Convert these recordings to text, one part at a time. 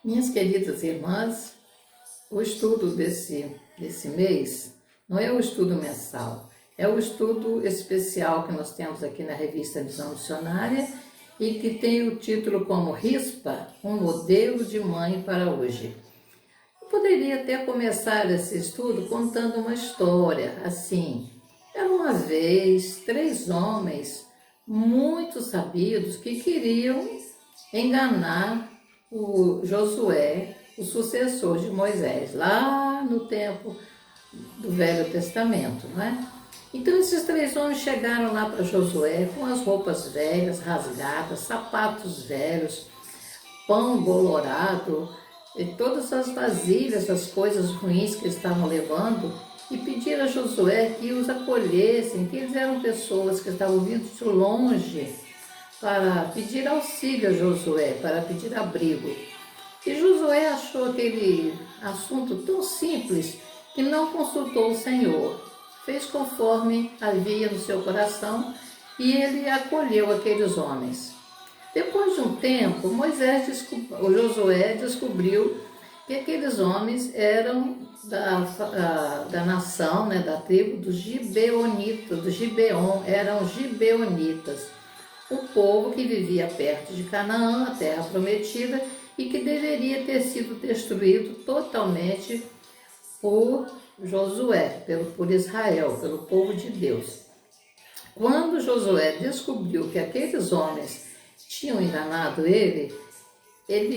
Minhas queridas irmãs, o estudo desse mês não é o estudo mensal, é o estudo especial que nós temos aqui na revista Visão Missionária e que tem o título como Rispa, um modelo de mãe para hoje. Eu poderia até começar esse estudo contando uma história, assim. Era uma vez 3 homens muito sabidos que queriam enganar o Josué, o sucessor de Moisés, lá no tempo do Velho Testamento, né? Então esses 3 homens chegaram lá para Josué com as roupas velhas, rasgadas, sapatos velhos, pão bolorado, e todas as vasilhas, as coisas ruins que estavam levando, e pediram a Josué que os acolhessem, que eles eram pessoas que estavam vindo de longe para pedir auxílio a Josué, para pedir abrigo. E Josué achou aquele assunto tão simples que não consultou o Senhor. Fez conforme havia no seu coração e ele acolheu aqueles homens. Depois de um tempo, Josué descobriu que aqueles homens eram da nação, né, da tribo dos Gibeonitas, do Gibeon, eram Gibeonitas, o povo que vivia perto de Canaã, a terra prometida, e que deveria ter sido destruído totalmente por Josué, por Israel, pelo povo de Deus. Quando Josué descobriu que aqueles homens tinham enganado ele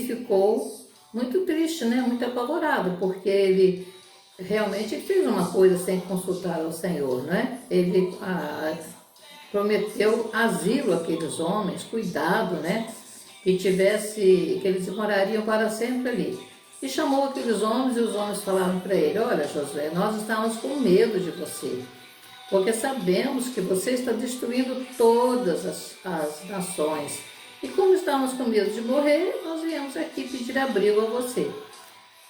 ficou muito triste, né? Muito apavorado, porque ele realmente fez uma coisa sem consultar ao Senhor, né? Ele prometeu asilo àqueles homens, cuidado, né? Que eles morariam para sempre ali. E chamou aqueles homens e os homens falaram para ele: olha, Josué, nós estamos com medo de você, porque sabemos que você está destruindo todas as nações. E como estamos com medo de morrer, nós viemos aqui pedir abrigo a você.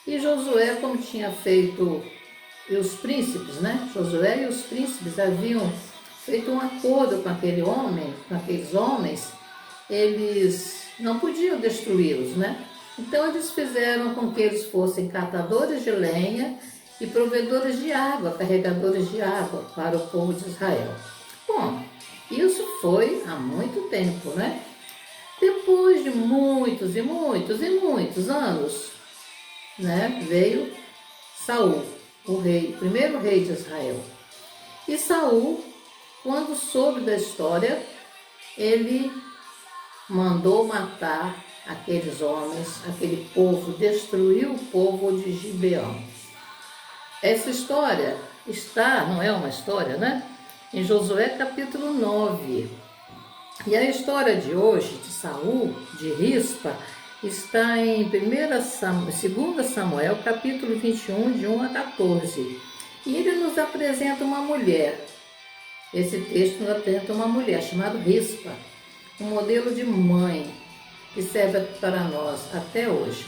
E Josué, como tinha feito, e os príncipes, né? Josué e os príncipes haviam feito um acordo com aqueles homens, eles não podiam destruí-los, né? Então eles fizeram com que eles fossem catadores de lenha e provedores de água, carregadores de água para o povo de Israel. Bom, isso foi há muito tempo, né? Depois de muitos e muitos e muitos anos, né, veio Saul, o primeiro rei de Israel. E Saul, quando soube da história, ele mandou matar aqueles homens, aquele povo, destruiu o povo de Gibeão. Essa história não é uma história, né? Em Josué capítulo 9. E a história de hoje, de Saul, de Rispa, está em 2 Samuel, capítulo 21, de 1 a 14. E ele nos apresenta uma mulher. Esse texto nos apresenta uma mulher chamada Rispa, um modelo de mãe que serve para nós até hoje.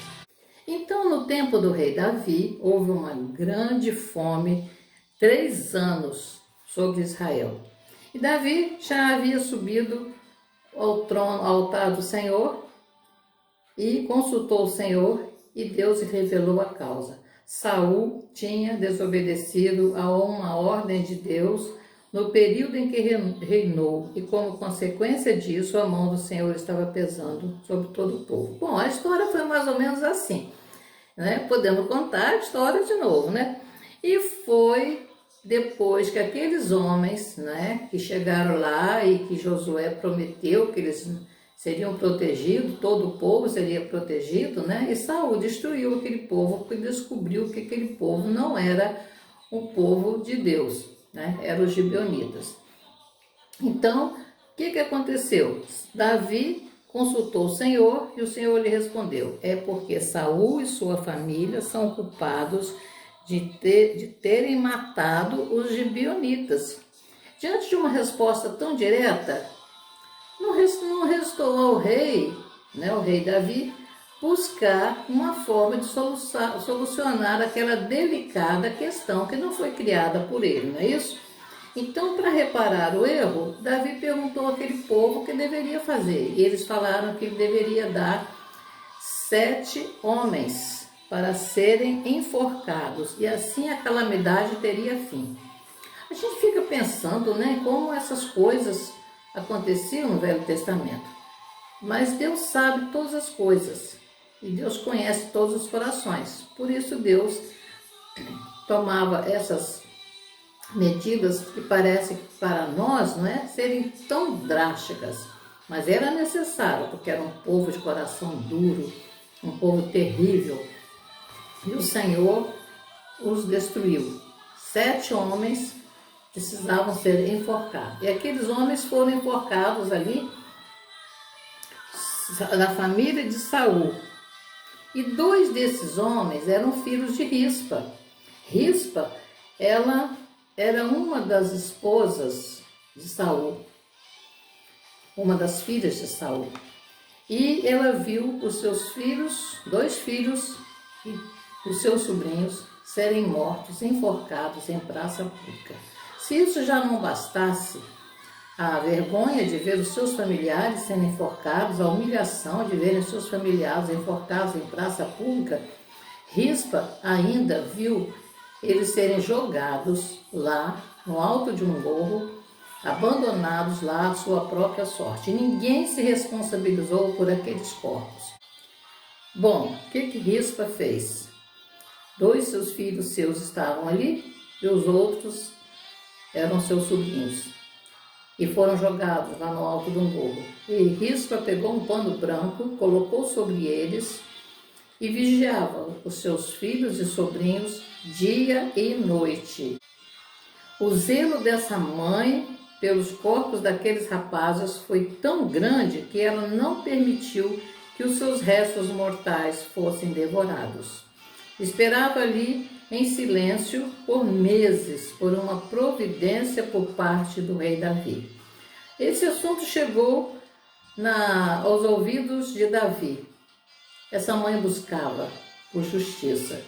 Então, no tempo do rei Davi, houve uma grande fome, 3 anos sobre Israel. E Davi já havia subido ao trono, ao altar do Senhor, e consultou o Senhor, e Deus lhe revelou a causa. Saul tinha desobedecido a uma ordem de Deus no período em que reinou, e como consequência disso, a mão do Senhor estava pesando sobre todo o povo. Bom, a história foi mais ou menos assim, né? Podemos contar a história de novo, né? E foi depois que aqueles homens, né, que chegaram lá e que Josué prometeu que eles seriam protegidos, todo o povo seria protegido, né? E Saul destruiu aquele povo porque descobriu que aquele povo não era um povo de Deus, né? Eram os gibeonitas. Então, o que aconteceu? Davi consultou o Senhor e o Senhor lhe respondeu: é porque Saul e sua família são culpados de terem matado os gibeonitas. Diante de uma resposta tão direta, não restou ao rei, né, o rei Davi, buscar uma forma de solucionar aquela delicada questão que não foi criada por ele, não é isso? Então, para reparar o erro, Davi perguntou àquele povo o que deveria fazer. E eles falaram que ele deveria dar 7 homens para serem enforcados, e assim a calamidade teria fim. A gente fica pensando, né, como essas coisas aconteciam no Velho Testamento. Mas Deus sabe todas as coisas e Deus conhece todos os corações. Por isso Deus tomava essas medidas que parecem para nós, não é, serem tão drásticas, mas era necessário, porque era um povo de coração duro, um povo terrível, e o Senhor os destruiu. 7 homens precisavam ser enforcados, e aqueles homens foram enforcados ali da família de Saul, e 2 desses homens eram filhos de Rispa. Rispa, ela era uma das esposas de Saul, uma das filhas de Saul. E ela viu os seus filhos, 2 filhos e os seus sobrinhos serem mortos, enforcados em praça pública. Se isso já não bastasse, a vergonha de ver os seus familiares sendo enforcados, a humilhação de verem os seus familiares enforcados em praça pública, Rispa ainda viu eles serem jogados lá no alto de um morro, abandonados lá à sua própria sorte. E ninguém se responsabilizou por aqueles corpos. Bom, o que Rispa fez? 2 seus filhos seus estavam ali e os outros eram seus sobrinhos. E foram jogados lá no alto de um morro. E Rispa pegou um pano branco, colocou sobre eles e vigiava os seus filhos e sobrinhos dia e noite. O zelo dessa mãe pelos corpos daqueles rapazes foi tão grande que ela não permitiu que os seus restos mortais fossem devorados. Esperava ali em silêncio por meses por uma providência por parte do rei Davi. Esse assunto chegou aos ouvidos de Davi. Essa mãe buscava por justiça,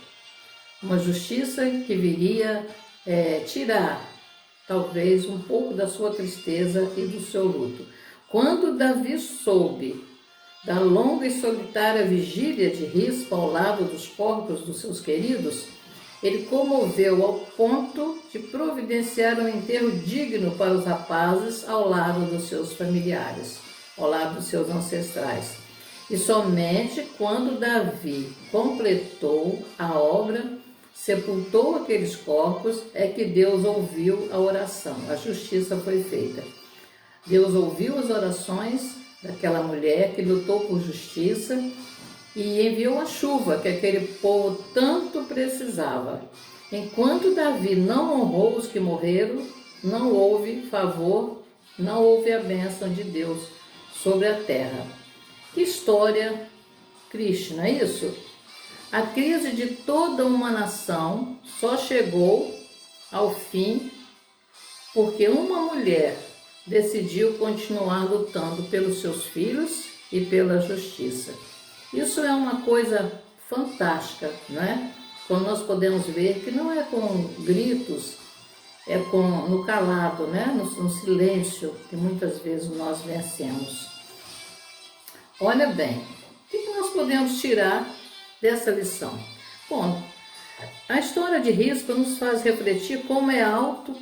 uma justiça que viria tirar talvez um pouco da sua tristeza e do seu luto. Quando Davi soube da longa e solitária vigília de Rispa ao lado dos corpos dos seus queridos, ele comoveu ao ponto de providenciar um enterro digno para os rapazes ao lado dos seus familiares, ao lado dos seus ancestrais. E somente quando Davi completou a obra, sepultou aqueles corpos, é que Deus ouviu a oração, a justiça foi feita. Deus ouviu as orações daquela mulher que lutou por justiça e enviou a chuva que aquele povo tanto precisava. Enquanto Davi não honrou os que morreram, não houve favor, não houve a bênção de Deus sobre a terra. Que história triste, não é isso? A crise de toda uma nação só chegou ao fim porque uma mulher decidiu continuar lutando pelos seus filhos e pela justiça. Isso é uma coisa fantástica, não é? Quando nós podemos ver que não é com gritos, é no calado, né? No silêncio que muitas vezes nós vencemos. Olha bem, o que nós podemos tirar dessa lição? Bom, a história de Rispa nos faz refletir como é alto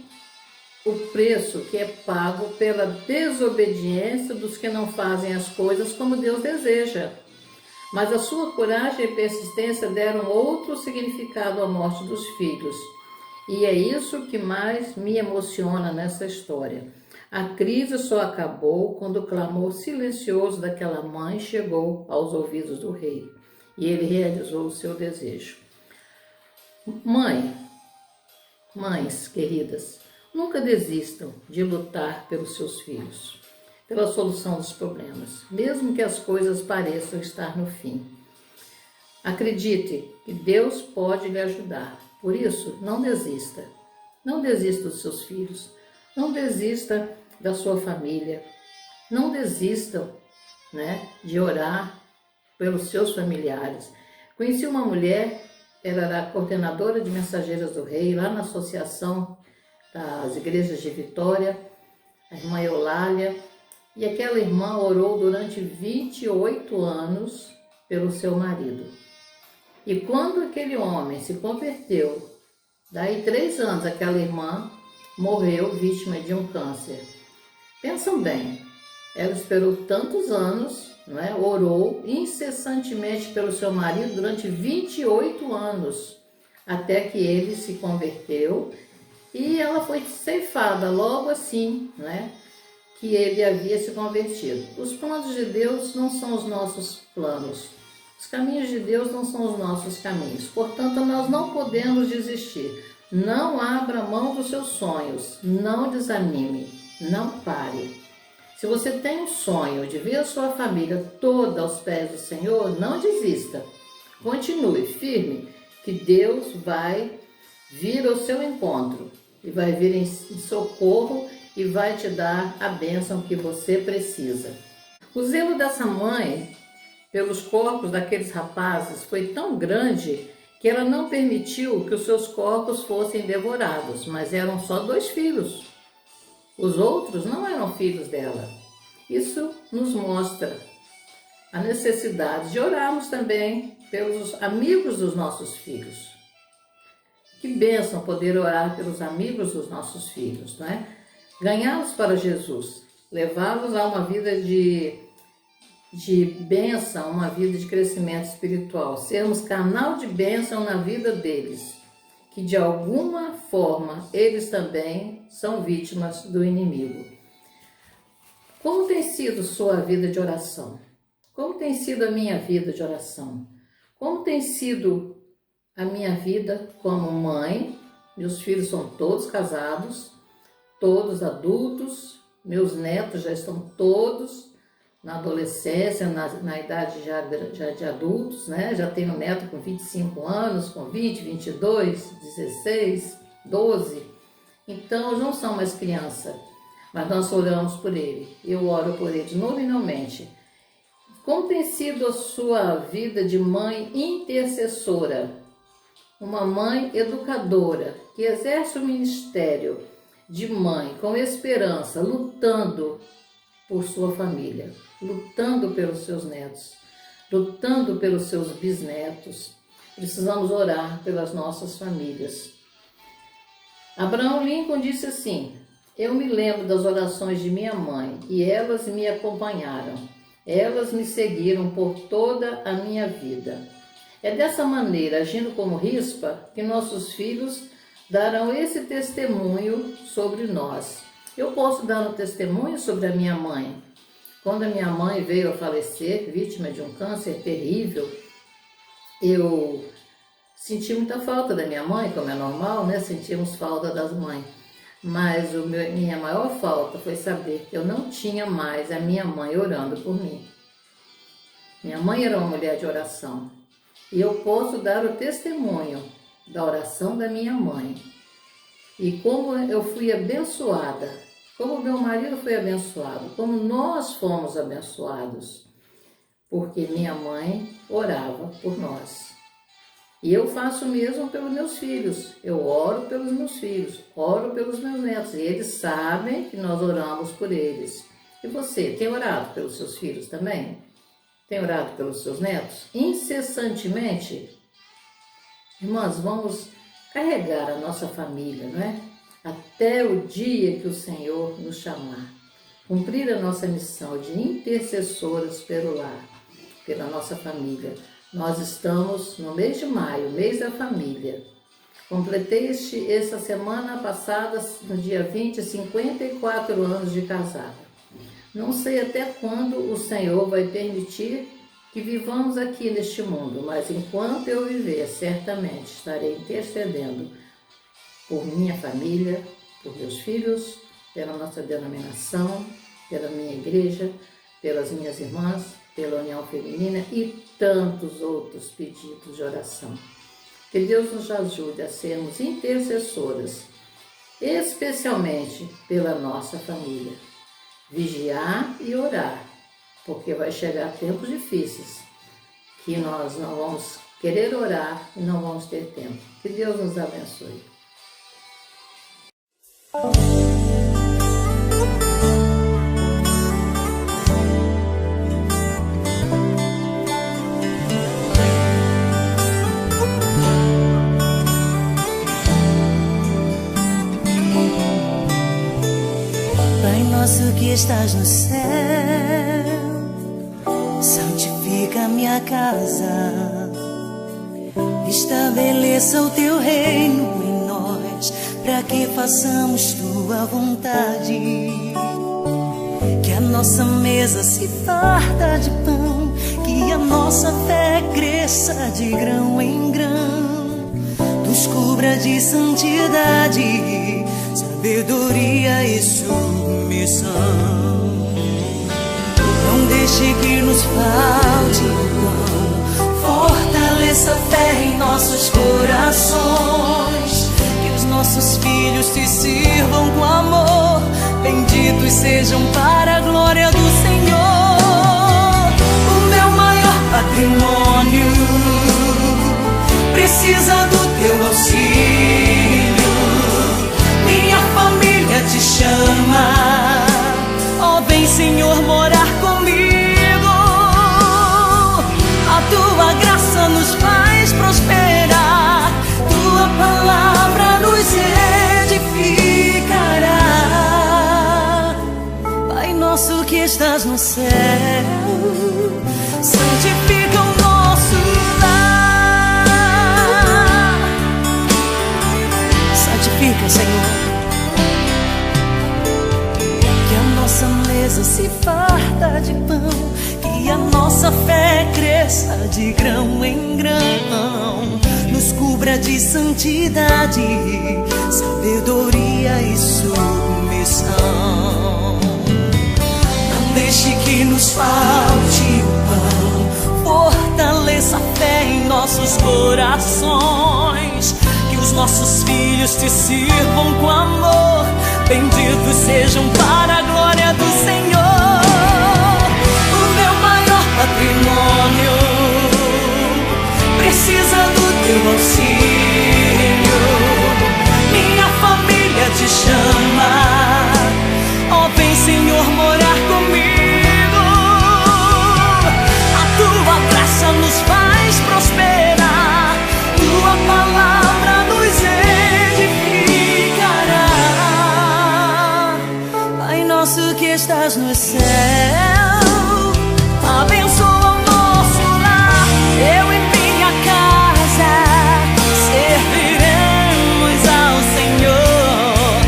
o preço que é pago pela desobediência dos que não fazem as coisas como Deus deseja. Mas a sua coragem e persistência deram outro significado à morte dos filhos. E é isso que mais me emociona nessa história. A crise só acabou quando o clamor silencioso daquela mãe chegou aos ouvidos do rei. E ele realizou o seu desejo. Mães queridas, nunca desistam de lutar pelos seus filhos, pela solução dos problemas, mesmo que as coisas pareçam estar no fim. Acredite que Deus pode lhe ajudar. Por isso, não desista. Não desista dos seus filhos. Não desista da sua família. Não desistam, de orar pelos seus familiares. Conheci uma mulher, ela era coordenadora de mensageiras do rei, lá na Associação das Igrejas de Vitória, a irmã Eulália, e aquela irmã orou durante 28 anos pelo seu marido. E quando aquele homem se converteu, daí 3 anos aquela irmã morreu vítima de um câncer. Pensam bem, ela esperou tantos anos, não é? Orou incessantemente pelo seu marido durante 28 anos, até que ele se converteu e ela foi ceifada logo assim, não é? Que ele havia se convertido. Os planos de Deus não são os nossos planos. Os caminhos de Deus não são os nossos caminhos. Portanto, nós não podemos desistir. Não abra mão dos seus sonhos. Não desanime. Não pare. Se você tem um sonho de ver a sua família toda aos pés do Senhor, não desista. Continue firme, que Deus vai vir ao seu encontro e vai vir em socorro e vai te dar a bênção que você precisa. O zelo dessa mãe pelos corpos daqueles rapazes foi tão grande que ela não permitiu que os seus corpos fossem devorados, mas eram só 2 filhos. Os outros não eram filhos dela. Isso nos mostra a necessidade de orarmos também pelos amigos dos nossos filhos. Que bênção poder orar pelos amigos dos nossos filhos, não é? Ganhá-los para Jesus, levá-los a uma vida de bênção, uma vida de crescimento espiritual, sermos canal de bênção na vida deles, que de alguma forma eles também são vítimas do inimigo. Como tem sido sua vida de oração? Como tem sido a minha vida de oração? Como tem sido a minha vida como mãe? Meus filhos são todos casados, todos adultos, meus netos já estão todos na adolescência, na idade já de adultos, né? Já tenho neto com 25 anos, com 20, 22, 16, 12. Então, não são mais criança, mas nós oramos por ele. Eu oro por eles nominalmente. Como tem sido a sua vida de mãe intercessora? Uma mãe educadora que exerce o ministério de mãe com esperança, lutando por sua família, lutando pelos seus netos, lutando pelos seus bisnetos. Precisamos orar pelas nossas famílias. Abraham Lincoln disse assim: eu me lembro das orações de minha mãe e elas me acompanharam. Elas me seguiram por toda a minha vida. É dessa maneira, agindo como rispa, que nossos filhos darão esse testemunho sobre nós. Eu posso dar um testemunho sobre a minha mãe. Quando a minha mãe veio a falecer, vítima de um câncer terrível, eu senti muita falta da minha mãe, como é normal, né? Sentimos falta das mães. Mas minha maior falta foi saber que eu não tinha mais a minha mãe orando por mim. Minha mãe era uma mulher de oração. E eu posso dar o testemunho da oração da minha mãe. E como eu fui abençoada, como meu marido foi abençoado, como nós fomos abençoados, porque minha mãe orava por nós. E eu faço o mesmo pelos meus filhos. Eu oro pelos meus filhos, oro pelos meus netos. E eles sabem que nós oramos por eles. E você, tem orado pelos seus filhos também? Tem orado pelos seus netos? Incessantemente? Irmãs, vamos carregar a nossa família, não é? Até o dia que o Senhor nos chamar. Cumprir a nossa missão de intercessoras pelo lar, pela nossa família. Nós estamos no mês de maio, mês da família. Completei essa semana passada, no dia 20, 54 anos de casada. Não sei até quando o Senhor vai permitir que vivamos aqui neste mundo, mas enquanto eu viver, certamente estarei intercedendo por minha família, por meus filhos, pela nossa denominação, pela minha igreja, pelas minhas irmãs, pela União Feminina e tantos outros pedidos de oração. Que Deus nos ajude a sermos intercessoras, especialmente pela nossa família. Vigiar e orar, porque vai chegar tempos difíceis, que nós não vamos querer orar e não vamos ter tempo. Que Deus nos abençoe. estás no céu, santifica a minha casa. Estabeleça o teu reino em nós, para que façamos tua vontade. Que a nossa mesa se farta de pão, que a nossa fé cresça de grão em grão. Nos cubra de santidade, sabedoria e submissão. Não deixe que nos falte o pão, fortaleça a fé em nossos corações. Que os nossos filhos te sirvam com amor, benditos sejam para a glória do Senhor. O meu maior patrimônio precisa do teu auxílio. Minha família te chama, ó, vem Senhor morar comigo. A tua graça nos faz prosperar, tua palavra nos edificará. Pai nosso que estás no céu, santifica o nosso lar. Santifica, Senhor, que a nossa mesa se farta de pão, que a nossa fé cresça de grão em grão. Nos cubra de santidade, sabedoria e submissão. Não deixe que nos falte o pão, fortaleça a fé em nossos corações. Que os nossos filhos te sirvam com amor, benditos sejam para a glória do Senhor. O meu maior patrimônio precisa do teu auxílio. Minha família te chama, ó, vem Senhor morar comigo. A tua graça nos faz prosperar, tua palavra nos edificará. Pai nosso que estás no céu, abençoa o nosso lar. Eu e minha casa serviremos ao Senhor.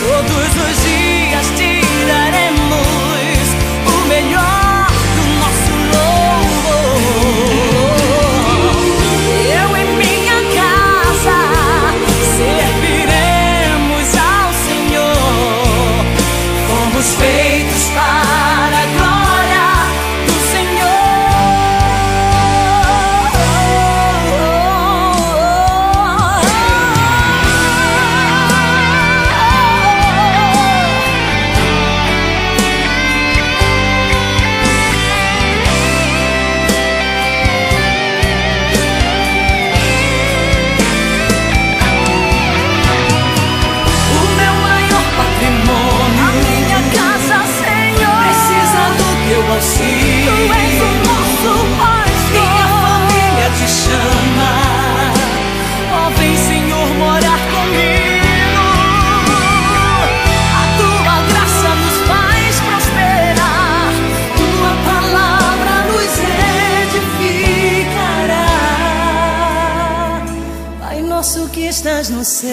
Todos os dias te daremos o melhor do nosso louvor. Eu e minha casa serviremos ao Senhor. Fomos feitos para a glória do auxílio. Tu és o nosso pastor. Minha família te chama, ó, vem Senhor morar comigo. A tua graça nos faz prosperar, tua palavra nos edificará. Pai nosso que estás no céu,